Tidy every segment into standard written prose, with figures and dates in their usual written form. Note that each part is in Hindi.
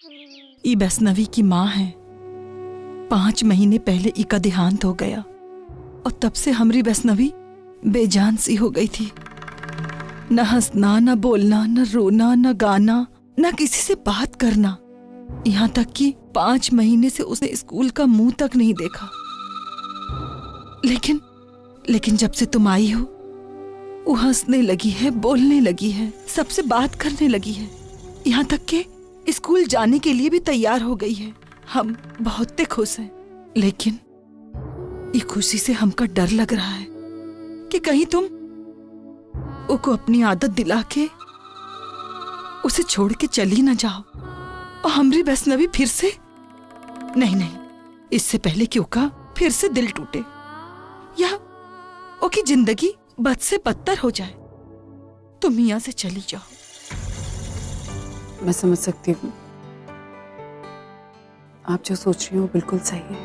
ई वैष्णवी की माँ है। 5 महीने पहले ई का देहांत हो गया और तब से हमरी वैष्णवी बेजान सी हो गई थी। न हंसना, न बोलना, न रोना, न गाना, न किसी से बात करना। यहाँ तक कि 5 महीने से उसने स्कूल का मुंह तक नहीं देखा। लेकिन जब से तुम आई हो, वो हंसने लगी है, बोलने लगी है, सबसे बात करने लगी है। यहाँ तक कि स्कूल जाने के लिए भी तैयार हो गई है। हम बहुत खुश हैं, लेकिन ये खुशी से हमका डर लग रहा है कि कहीं तुम उसको अपनी आदत दिला के उसे छोड़ के चली ना जाओ और हमारी वैष्णवी फिर से नहीं, इससे पहले कि उसका फिर से दिल टूटे या उसकी जिंदगी बद से बदतर हो जाए, तुम यहाँ से चली जाओ। मैं समझ सकती हूँ, आप जो सोच रही हो बिल्कुल सही है,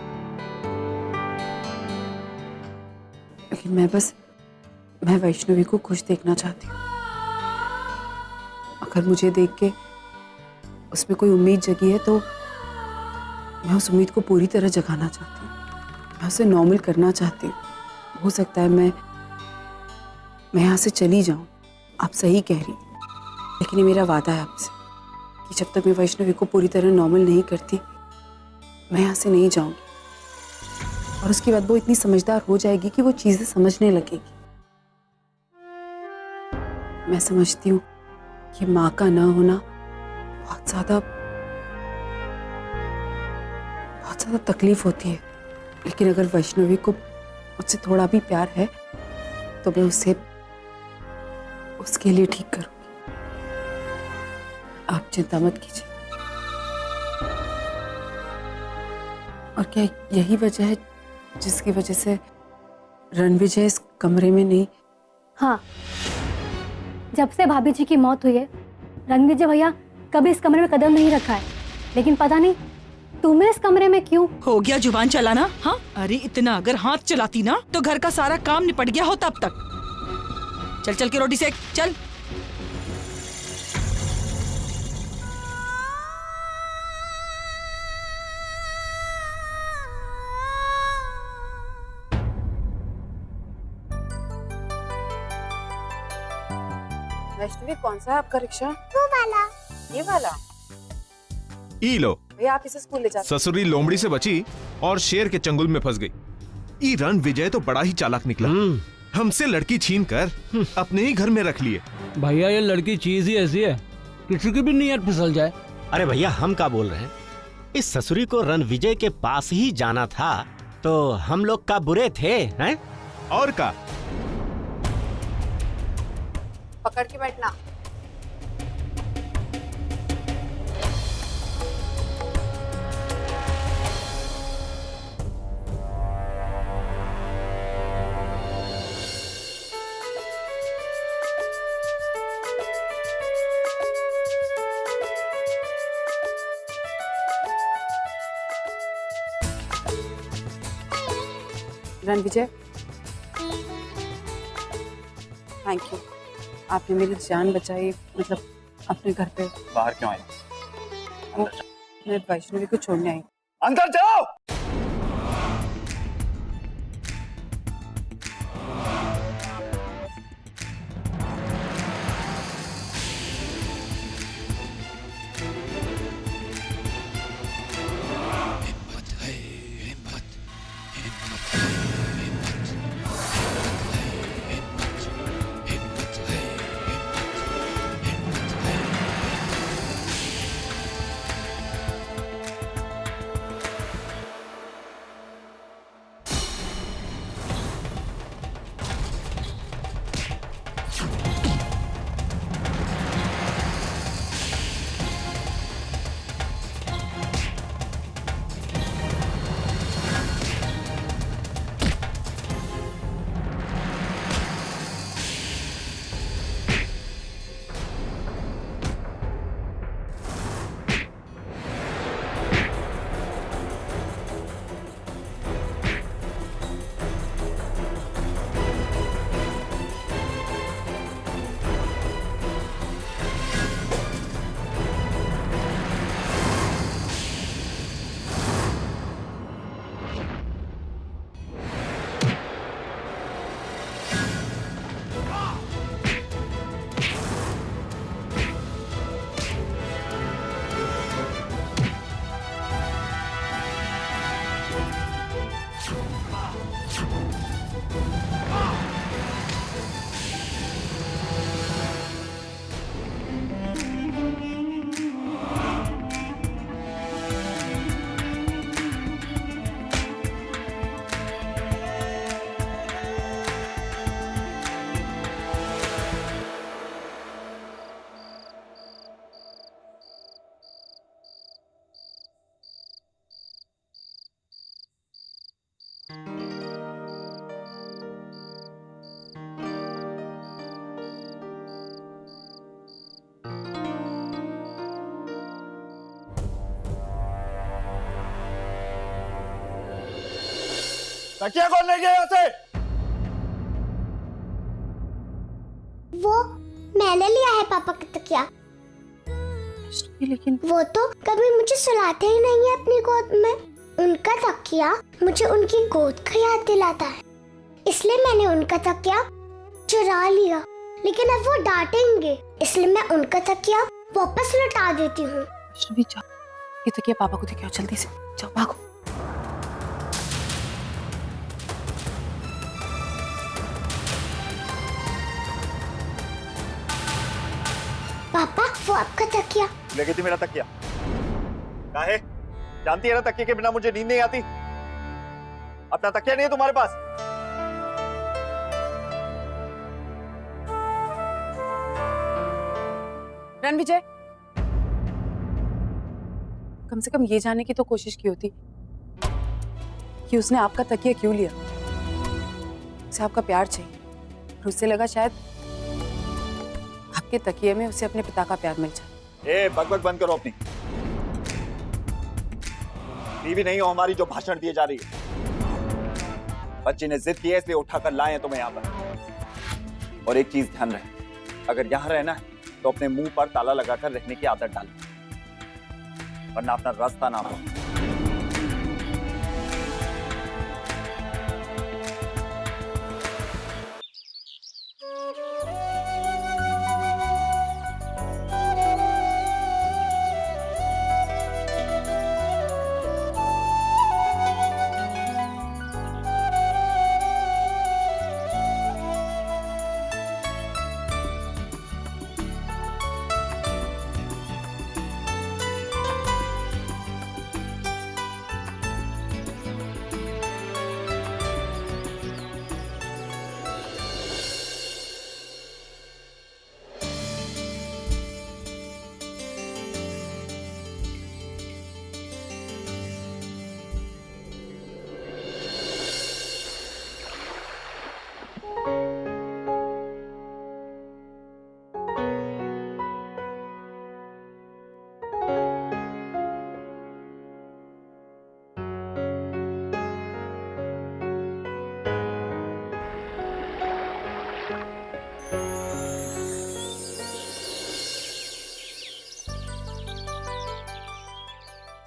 लेकिन मैं वैष्णवी को खुश देखना चाहती हूँ। अगर मुझे देख के उसमें कोई उम्मीद जगी है तो मैं उस उम्मीद को पूरी तरह जगाना चाहती हूँ। मैं उसे नॉर्मल करना चाहती हूँ। हो सकता है मैं यहाँ से चली जाऊँ, आप सही कह रही, लेकिन ये मेरा वादा है आपसे कि जब तक मैं वैष्णवी को पूरी तरह नॉर्मल नहीं करती, मैं यहाँ से नहीं जाऊंगी। और उसके बाद वो इतनी समझदार हो जाएगी कि वो चीजें समझने लगेगी। मैं समझती हूँ कि माँ का ना होना बहुत ज्यादा तकलीफ होती है, लेकिन अगर वैष्णवी को मुझसे थोड़ा भी प्यार है तो मैं उसे उसके लिए ठीक करूंगी। आप चिंता मत कीजिए। और क्या यही वजह है जिसकी वजह से रणविजय इस कमरे में नहीं? हाँ, जब से भाभी जी की मौत हुई है, रणविजय भैया कभी इस कमरे में कदम नहीं रखा है। लेकिन पता नहीं तुम्हें इस कमरे में क्यों? हो गया जुबान चलाना? हाँ, अरे इतना अगर हाथ चलाती ना तो घर का सारा काम निपट गया होता अब तक। चल के रोटी सेक, चल। वैष्णवी, कौन सा है आपका रिक्शा? वो वाला। ये वाला? ई लो भैया, आप इसे स्कूल ले जाते। ससुरी लोमड़ी से बची और शेर के चंगुल में फंस गई। ई रणविजय तो बड़ा ही चालाक निकला। हमसे लड़की छीन कर अपने ही घर में रख लिए। भैया, ये लड़की चीज ही ऐसी है, किसी की भी नीयत फिसल जाए। अरे भैया, हम क्या बोल रहे हैं? इस ससुरी को रणविजय के पास ही जाना था तो हम लोग का बुरे थे, हैं? और का पकड़ के बैठना। रणविजय, थैंक यू, आपने मेरी जान बचाई। मतलब अपने घर पे। बाहर क्यों आई? मैं वैष्णवी को छोड़ने आई। अंदर जाओ। तकिया कौन ले गया यहाँ से? वो मैंने लिया है पापा का तकिया। लेकिन वो तो कभी मुझे सुलाते ही नहीं है अपनी गोद में। उनका तकिया मुझे उनकी गोद का याद दिलाता है, इसलिए मैंने उनका तकिया चुरा लिया। लेकिन अब वो डांटेंगे, इसलिए मैं उनका तकिया वापस लौटा देती हूँ। वैष्णवी जाओ, ये तकिया पापा को दिखाओ, जल्दी से जाओ, भागो। पापा वो आपका तकिया। ले गई थी मेरा तकिया। काहे? जानती है ना तकिए के बिना मुझे नींद नहीं आती। अपना तकिया नहीं है तुम्हारे पास? रणविजय, कम से कम ये जानने की तो कोशिश की होती कि उसने आपका तकिया क्यों लिया। उसे आपका प्यार चाहिए और उससे लगा शायद आपके तकिए में उसे अपने पिता का प्यार मिल जाए। ए, बकबक बंद करो अपनी। बीवी नहीं हो हमारी जो भाषण दिए जा रही है। बच्ची ने जिद की है इसलिए उठाकर लाए हैं तुम्हें यहाँ पर। और एक चीज ध्यान रहे, अगर यहाँ रहना है तो अपने मुंह पर ताला लगाकर रहने की आदत डालो, वरना अपना रास्ता ना हो।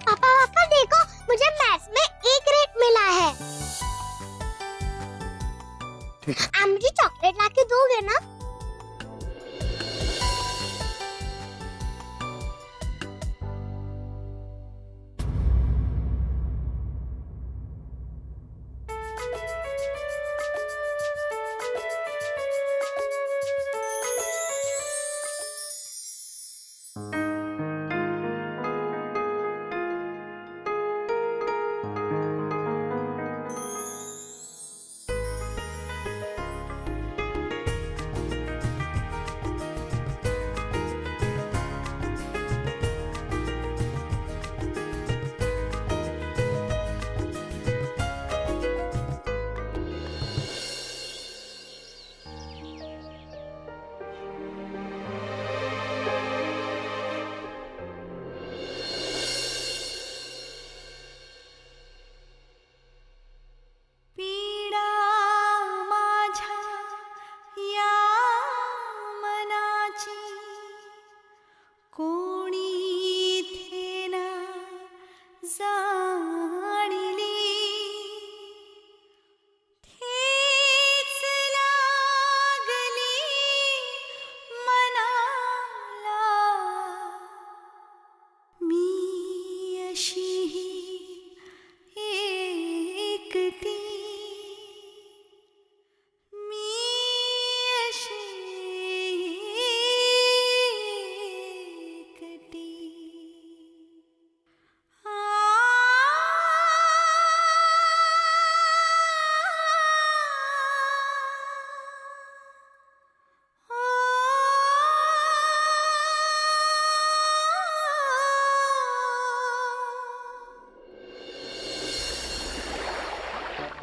पापा देखो, मुझे मैथ्स में A ग्रेड मिला है। आप मुझे चॉकलेट लाके दोगे ना?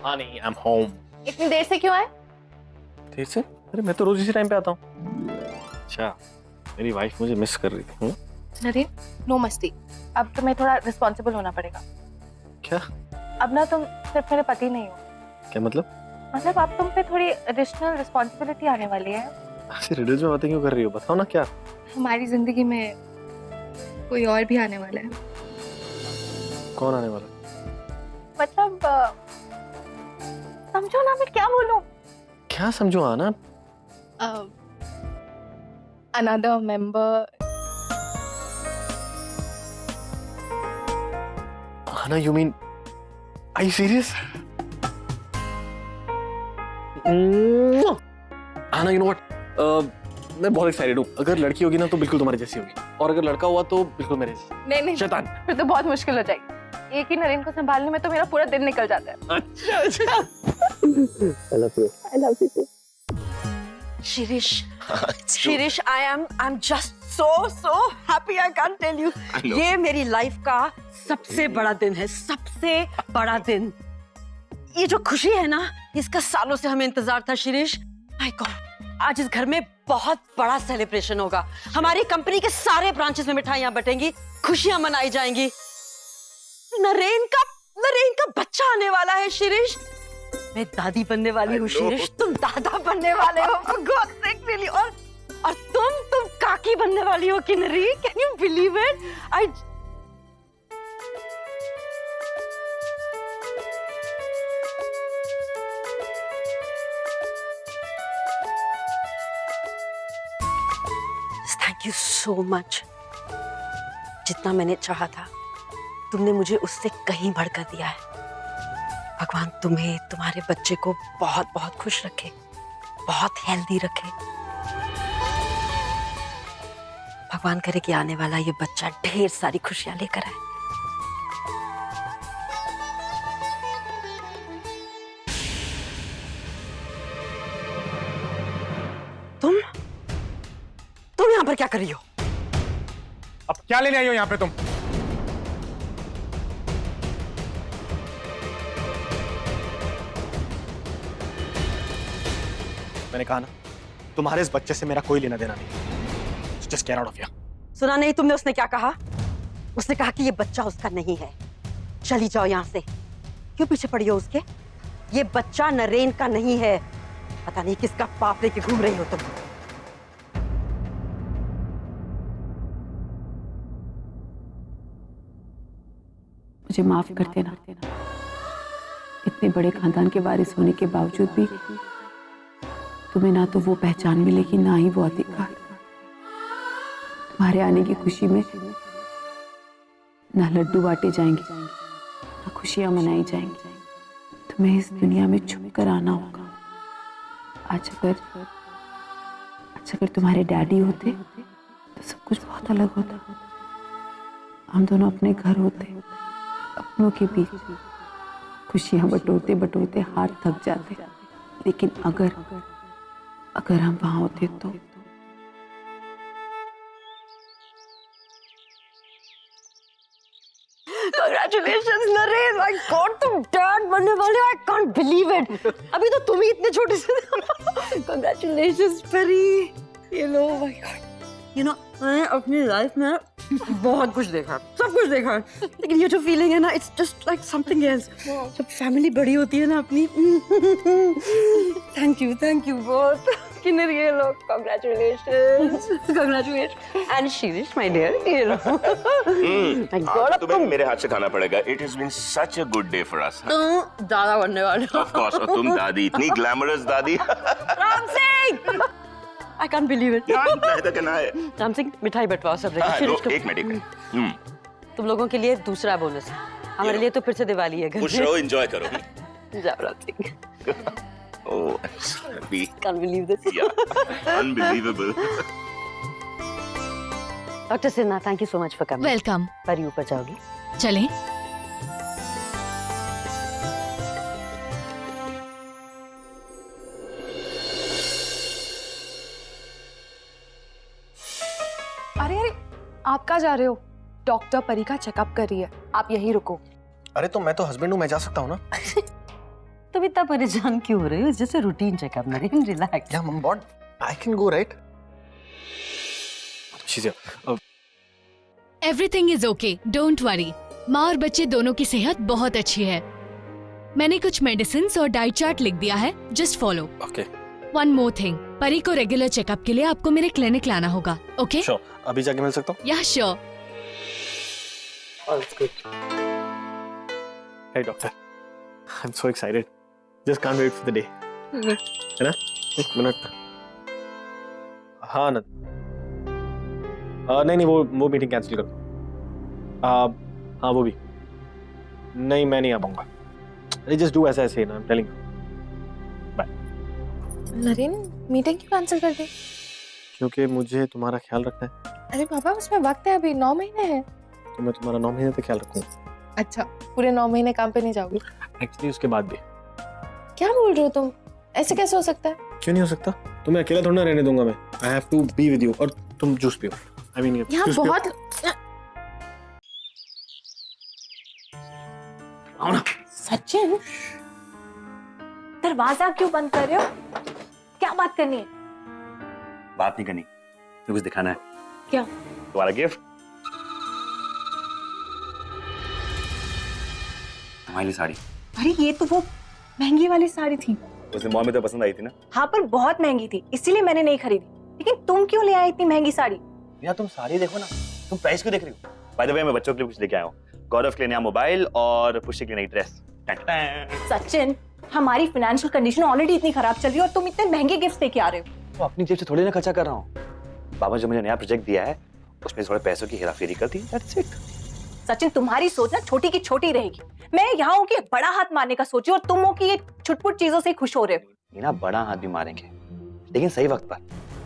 Honey, I'm home. इतनी देर से क्यों आए? देर से? अरे मैं तो रोज इसी टाइम पे आता हूँ। अच्छा, मेरी वाइफ मुझे मिस कर रही थी। नरेन, नो मस्ती। अब तुम्हें थोड़ा रिस्पॉन्सिबल होना पड़ेगा। क्या? अब ना तुम सिर्फ मेरे पति नहीं हो, क्या मतलब? मतलब अब तुम पे थोड़ी एडिशनल रिस्पॉन्सिबिलिटी आने वाली है। ऐसे रिडल्स में बातें क्यों कर रही हो? बताओ ना क्या। हमारी जिंदगी में कोई और भी आने वाला है। कौन आने वाला? मतलब समझो ना मैं क्या बोलूं। क्या समझो आना? Another member. आना, you mean? Are you serious? आना, you know what? मैं बहुत एक्साइटेड हूँ। अगर लड़की होगी ना तो बिल्कुल तुम्हारी जैसी होगी, और अगर लड़का हुआ तो बिल्कुल मेरे जैसी। नहीं शैतान। फिर तो बहुत मुश्किल हो जाएगी। एक ही नरेन को संभालने में तो मेरा पूरा दिन निकल जाता है। अच्छा। I love you too. Shirish, I'm just so happy, I can't tell you. ये मेरी लाइफ का सबसे बड़ा दिन है, सबसे बड़ा दिन। ये जो खुशी है ना, इसका सालों से हमें इंतजार था शिरीष। माय गॉड, आज इस घर में बहुत बड़ा सेलिब्रेशन होगा। हमारी कंपनी के सारे ब्रांचेस में मिठाइयां बटेंगी, खुशियां मनाई जाएंगी। नरेन का बच्चा आने वाला है शिरीष। मैं दादी बनने वाली हूँ शिरीष, तुम दादा बनने वाले हो। For God's sake, really? और तुम काकी बनने वाली हो Kinnari. Can you believe it? Thank you so much. जितना मैंने चाहा था, तुमने मुझे उससे कहीं बढ़कर दिया है। भगवान तुम्हें, तुम्हारे बच्चे को बहुत बहुत खुश रखे, बहुत हेल्दी रखे। भगवान करे कि आने वाला ये बच्चा ढेर सारी खुशियां लेकर आए। तुम यहाँ पर क्या कर रही हो? अब क्या लेने आई हो यहाँ पे तुम? मैंने कहा ना, तुम्हारे इस बच्चे से मेरा कोई लेना देना नहीं। Just get out of here. सुना नहीं तुमने उसने क्या कहा? उसने कहा कि ये बच्चा उसका नहीं है। चली जाओ यहाँ से। क्यों पीछे पड़ी हो उसके? ये बच्चा नरेन का नहीं है। पता नहीं किसका पाप लेके घूम रही हो तुम। मुझे माफ कर देना। इतने बड़े खानदान के वारिस होने के बावजूद भी तुम्हें ना तो वो पहचान मिलेगी, ना ही वो अधिकार। तुम्हारे आने की खुशी में ना लड्डू बांटे जाएंगे, ना खुशियां मनाई जाएंगी। तुम्हें इस दुनिया में छुप कर आना होगा। आज अगर तुम्हारे डैडी होते तो सब कुछ बहुत अलग होता। हम दोनों अपने घर होते, अपनों के बीच खुशियां बटोरते बटोरते हाथ थक जाते। लेकिन अगर हम वहां होते तो Congratulations नरेन, my God, तुम डैड बनने वाले हो। I can't believe it. अभी तो तुम ही इतने छोटे से। Congratulations परी। You know, my God. You know, मैंने अपनी लाइफ में बहुत कुछ देखा, सब कुछ देखा, लेकिन ये जो फीलिंग है ना, it's just like something else. जब फैमिली बड़ी होती है ना अपनी। Thank you बहुत। किन्नरी ये लोग, congratulations. And Shirish, my dear, you know. My God, तुम्हें मेरे हाथ से खाना पड़ेगा। It has been such a good day for us. तुम दादा बनने वाले हो। Of course, और तुम दादी, इतनी ग्लैमरस दादी। Ram Singh! I can't believe it. Ram Singh, मिठाई बंटवाओ सब लोग। एक मिनट। तुम लोगों के लिए दूसरा बोनस है, हमारे लिए तो फिर से दिवाली है घर में। खुश रहो, एंजॉय करो। जाओ Ram Singh. Oh, happy. Can't believe this. Yeah, unbelievable. Dr. Sinha, thank you so much for coming. Welcome. परी ऊपर जाओगी? चलें? अरे आप कहाँ जा रहे हो? डॉक्टर परी का चेकअप कर रही है, आप यहीं रुको। अरे तो मैं तो हस्बैंड हूँ, मैं जा सकता हूँ ना। तुम इतना परेशान क्यों हो रहे हो? जैसे routine checkup, Naren relax. Yeah, mom, but I can go, right? She's here. Everything is okay, don't worry. माँ और बच्चे दोनों की सेहत बहुत अच्छी है। मैंने कुछ मेडिसिन और डाइट चार्ट लिख दिया है, just follow. Okay. One more thing, परी को रेगुलर चेकअप के लिए आपको मेरे क्लिनिक लाना होगा। ओके? श्योर। अभी जाके मिल सकता हूँ? या sure. Hey doctor, I'm so excited. Just can't wait for the day. है ना? एक मिनट। हाँ नंद। नहीं वो मीटिंग कैंसिल कर दो। हाँ वो भी। नहीं मैं नहीं आ पाऊंगा। Just do ऐसे ना, I'm telling you. Bye. Naren, meeting क्यों कैंसिल कर दी? क्योंकि मुझे तुम्हारा ख्याल रखना है। अरे पापा, उसमें वक्त है, अभी 9 महीने हैं। तो मैं तुम्हारा 9 महीने तक ख्याल रखूंगा। अच्छा, पूरे 9 महीने काम पे नहीं जाओगी? एक्चुअली उसके बाद भी। क्या बोल रहे हो तुम? ऐसे कैसे हो सकता है? क्यों नहीं हो सकता? तुम्हें अकेला थोड़ा ना रहने दूंगा मैं। I have to be with you. और तुम जूस पियो। I mean यहाँ बहुत आओ ना। सचिन, दरवाजा क्यों बंद कर रहे हो? क्या बात करनी है? बात नहीं करनी, तो कुछ दिखाना है। क्या? तुम्हारा गिफ्ट। तुम्हारी साड़ी। अरे ये तो वो महंगी वाली साड़ी थी। उसे मॉल में तो पसंद आई थी ना? हाँ, पर बहुत महंगी थी, इसीलिए मैंने नहीं खरीदी। लेकिन तुम क्यों ले आए इतनी महंगी साड़ी? यार तुम साड़ी देखो ना, तुम प्राइस क्यों देख रही हो? बाय द वे मैं बच्चों के लिए कुछ लेके आया हूँ। गौरव के लिए नया मोबाइल और पुष्टि के लिए नई ड्रेस। सचिन, हमारी फाइनेंशियल कंडीशन ऑलरेडी इतनी खराब चल रही है और तुम इतने महंगे गिफ्ट लेके आ रहे हो। तो अपनी जेब से थोड़ी ना खर्चा कर रहा हूँ। बाबा जो मुझे नया प्रोजेक्ट दिया है उसमें थोड़े पैसों की हेराफेरी कर दी। That's it. सचिन, तुम्हारी सोच ना छोटी की छोटी रहेगी। मैं यहाँ हूँ कि बड़ा हाथ मारने का सोची और तुम हो कि ये छुटपुट चीजों से खुश हो रहे हो। ये ना बड़ा हाथ भी मारेंगे, लेकिन सही वक्त पर।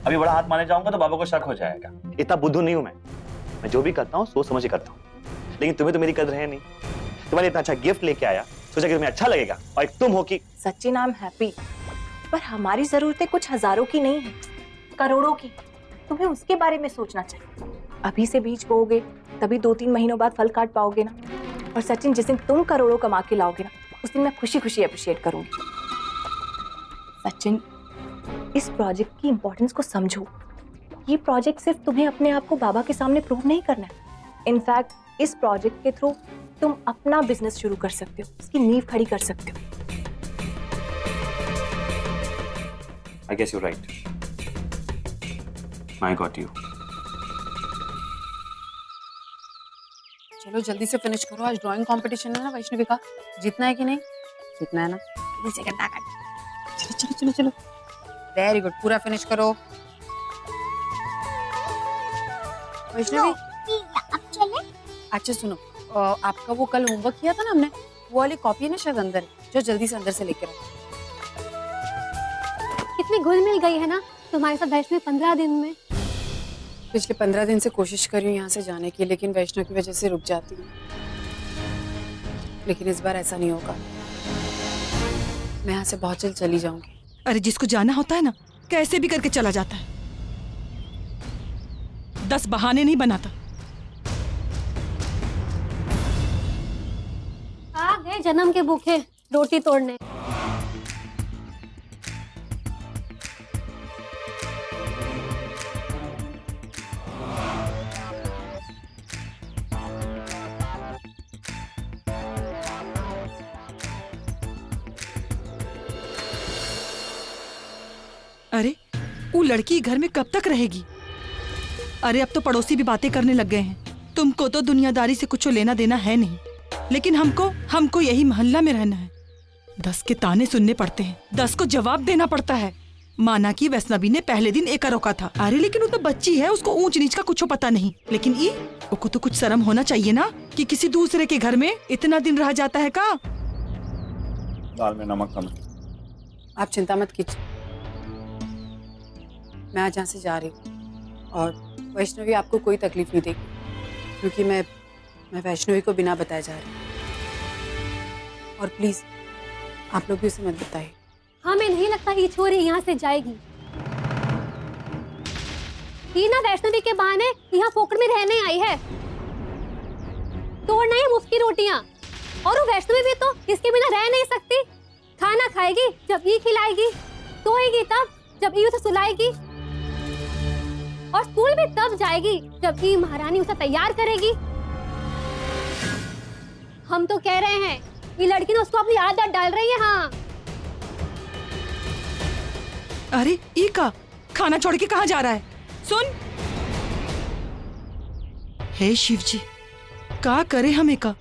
अभी बड़ा हाथ मारने जाऊंगा तो बाबा को शक हो जाएगा। इतना बुद्धू नहीं हूं मैं जो भी करता हूँ सोच समझ के करता हूँ। लेकिन तुम्हें तो मेरी कदर है नहीं। तुम्हारे इतना अच्छा गिफ्ट लेके आया, सोचा कि तुम्हें अच्छा लगेगा, और एक तुम हो कि सचिन आई एम हैप्पी, पर हमारी जरूरतें कुछ हजारों की नहीं है, करोड़ों की। तुम्हें उसके बारे में सोचना चाहिए। अभी से बीज बोओगे तभी 2-3 महीनों बाद फल काट पाओगे ना। और सचिन, जिस दिन तुम करोड़ों कमा के लाओगे ना, उस दिन मैं खुशी खुशी अप्रिशिएट करूंगी। सचिन, इस प्रोजेक्ट की इंपॉर्टेंस को समझो। ये प्रोजेक्ट सिर्फ तुम्हें अपने आप को बाबा के सामने प्रूव नहीं करना है। इनफैक्ट इस प्रोजेक्ट के थ्रू तुम अपना बिजनेस शुरू कर सकते हो, उसकी नींव खड़ी कर सकते हो। I guess you're right. I got you. चलो जल्दी से फिनिश करो, आज ड्राइंग कंपटीशन है ना वैष्णवी का। जीतना है कि नहीं? जीतना है ना? जल्दी से करना कर। चलो चलो चलो चलो। वेरी गुड, पूरा फिनिश करो। वैष्णवी, अब चले? अच्छा सुनो, आपका वो कल होमवर्क किया था ना हमने, वो वाली कॉपी है ना शायद अंदर है, जो जल्दी से अंदर से लेके आओ। कितनी घुल मिल गई है ना तुम्हारे साथ वैष्णवी 15 दिन में। पिछले 15 दिन से कोशिश कर रही हूँ यहाँ से जाने की, लेकिन वैष्णव की वजह से रुक जाती हूँ। लेकिन इस बार ऐसा नहीं होगा, मैं यहाँ से बहुत जल्द चली जाऊंगी। अरे जिसको जाना होता है ना, कैसे भी करके चला जाता है, 10 बहाने नहीं बनाता। आ गए जन्म के भूखे रोटी तोड़ने। अरे वो लड़की घर में कब तक रहेगी? अरे अब तो पड़ोसी भी बातें करने लग गए हैं। तुमको तो दुनियादारी से कुछ लेना देना है नहीं, लेकिन हमको यही मोहल्ला में रहना है। 10 के ताने सुनने पड़ते हैं, 10 को जवाब देना पड़ता है। माना कि वैष्णवी ने पहले दिन एका रोका था। अरे लेकिन वो तो बच्ची है, उसको ऊंच नीच का कुछ पता नहीं। लेकिन वो तो कुछ शर्म होना चाहिए ना कि किसी दूसरे के घर में इतना दिन रह जाता है का। दाल में नमक कम। आप चिंता मत कीजिए, मैं आज यहाँ से जा रही हूँ और वैष्णवी आपको कोई तकलीफ नहीं देगी, क्योंकि मैं वैष्णवी को बिना बताए जा रही हूँ। और प्लीज आप लोग भी उसे मत बताइए। हमें नहीं लगता ये छोरी यहाँ से जाएगी। ये ना वैष्णवी के बहाने यहाँ फोकट में रहने आई है, तोड़ना है मुफ्त की रोटियाँ। और वो वैष्णवी भी तो इसके बिना रह नहीं सकती। खाना खाएगी जब ये खिलाएगी, सोएगी तब जब ये उसे सुलाएगी, और स्कूल भी तब जाएगी जब ये महारानी उसे तैयार करेगी। हम तो कह रहे हैं ये लड़की ने उसको अपनी आदत डाल रही है। हाँ अरे ई का खाना छोड़ के कहाँ जा रहा है? सुन, हे शिव जी, का करे हमें का?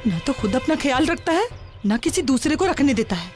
ना तो खुद अपना ख्याल रखता है, ना किसी दूसरे को रखने देता है।